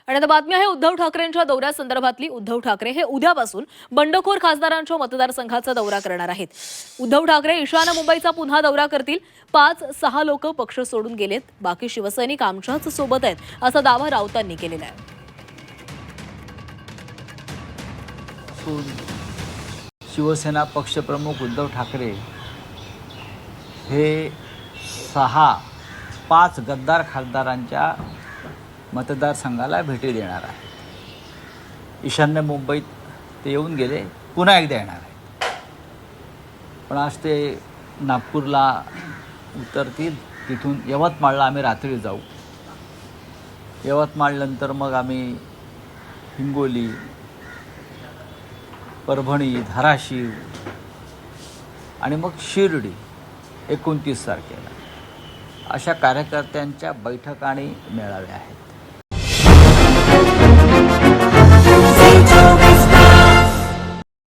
आणि आता बातमी आहे उद्धव ठाकरेंच्या दौऱ्यासंदर्भातली। उद्धव ठाकरे हे उद्यापासून बंडखोर खासदारांच्या मतदारसंघाचा दौरा करणार आहेत। उद्धव ठाकरे ईशान्य मुंबईचा पुन्हा दौरा करतील। 5-6 लोक पक्ष सोडून गेलेत, बाकी शिवसैनिक आमच्याच सोबत आहेत असा दावा राऊतांनी केलेला आहे। शिवसेना पक्षप्रमुख उद्धव ठाकरे हे 5 गद्दार खासदारांच्या मतदारसंघाला भेटी देणार आहे। ईशान्य मुंबईत ते येऊन गेले, पुन्हा एकदा येणार आहे। पण आज ते नागपूरला उतरतील, तिथून यवतमाळला आम्ही रात्री जाऊ। यवतमाळनंतर मग आम्ही हिंगोली, परभणी, धाराशिव आणि मग शिर्डी 29 तारखेला अशा कार्यकर्त्यांच्या बैठका आणि मेळावे आहेत।